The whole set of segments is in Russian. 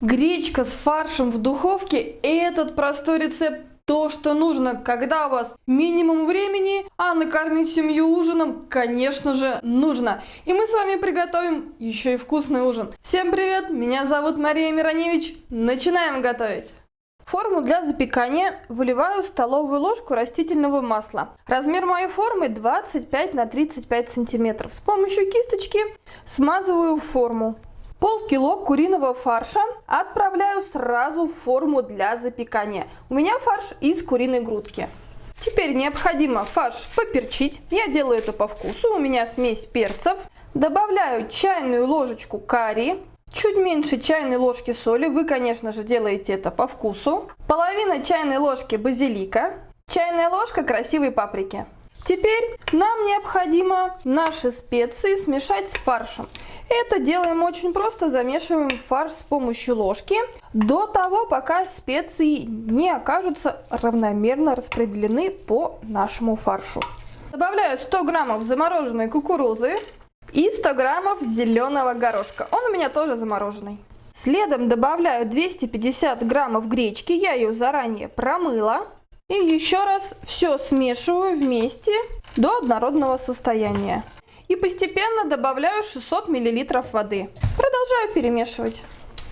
Гречка с фаршем в духовке – этот простой рецепт то, что нужно, когда у вас минимум времени, а накормить семью ужином, конечно же, нужно. И мы с вами приготовим еще и вкусный ужин. Всем привет, меня зовут Мария Мироневич. Начинаем готовить. В форму для запекания выливаю столовую ложку растительного масла. Размер моей формы 25 на 35 сантиметров. С помощью кисточки смазываю форму. Полкило куриного фарша отправляю сразу в форму для запекания. У меня фарш из куриной грудки. Теперь необходимо фарш поперчить. Я делаю это по вкусу. У меня смесь перцев. Добавляю чайную ложечку карри. Чуть меньше чайной ложки соли. Вы, конечно же, делаете это по вкусу. Половина чайной ложки базилика. Чайная ложка красивой паприки. Теперь нам необходимо наши специи смешать с фаршем. Это делаем очень просто, замешиваем фарш с помощью ложки до того, пока специи не окажутся равномерно распределены по нашему фаршу. Добавляю 100 граммов замороженной кукурузы и 100 граммов зеленого горошка. Он у меня тоже замороженный. Следом добавляю 250 граммов гречки, я ее заранее промыла. И еще раз все смешиваю вместе до однородного состояния. И постепенно добавляю 600 мл воды. Продолжаю перемешивать.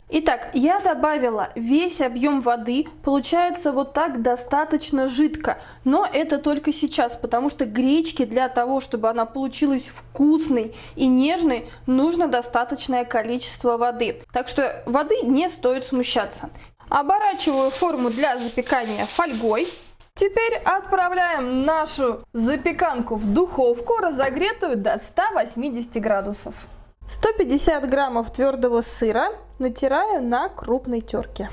Итак, я добавила весь объем воды. Получается вот так достаточно жидко. Но это только сейчас, потому что гречке для того, чтобы она получилась вкусной и нежной, нужно достаточное количество воды. Так что воды не стоит смущаться. Оборачиваю форму для запекания фольгой. Теперь отправляем нашу запеканку в духовку, разогретую до 180 градусов. 150 граммов твердого сыра натираю на крупной терке.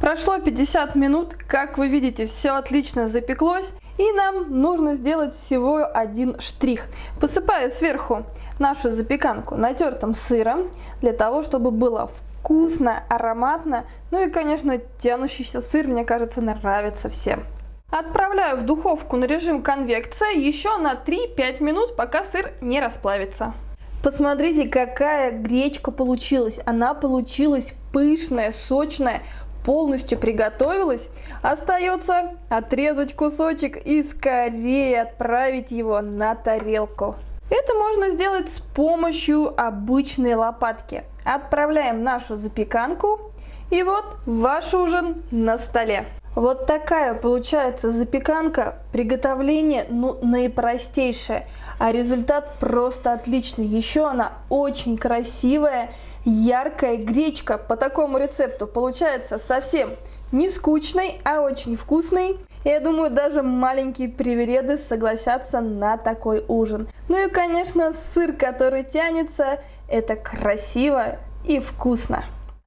Прошло 50 минут, как вы видите, все отлично запеклось. И нам нужно сделать всего один штрих. Посыпаю сверху нашу запеканку натертым сыром, для того, чтобы было вкусно, ароматно. Ну и, конечно, тянущийся сыр, мне кажется, нравится всем. Отправляю в духовку на режим конвекция еще на 3-5 минут, пока сыр не расплавится. Посмотрите, какая гречка получилась. Она получилась пышная, сочная. Полностью приготовилась, остается отрезать кусочек и скорее отправить его на тарелку. Это можно сделать с помощью обычной лопатки. Отправляем нашу запеканку, и вот ваш ужин на столе. Вот такая получается запеканка. Приготовление наипростейшее, а результат просто отличный. Еще она очень красивая, яркая гречка по такому рецепту получается совсем не скучной, а очень вкусной. Я думаю, даже маленькие привереды согласятся на такой ужин. Ну и, конечно, сыр, который тянется, это красиво и вкусно.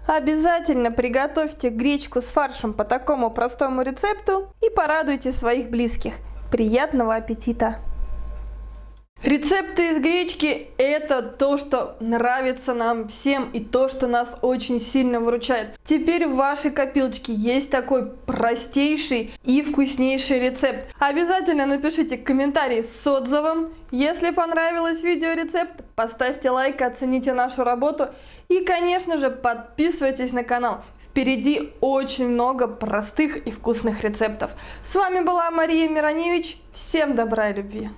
Обязательно приготовьте гречку с фаршем по такому простому рецепту и порадуйте своих близких. Приятного аппетита! Рецепты из гречки – это то, что нравится нам всем и то, что нас очень сильно выручает. Теперь в вашей копилочке есть такой простейший и вкуснейший рецепт. Обязательно напишите комментарий с отзывом. Если понравилось видеорецепт, поставьте лайк, оцените нашу работу и, конечно же, подписывайтесь на канал. Впереди очень много простых и вкусных рецептов. С вами была Мария Мироневич. Всем добра и любви!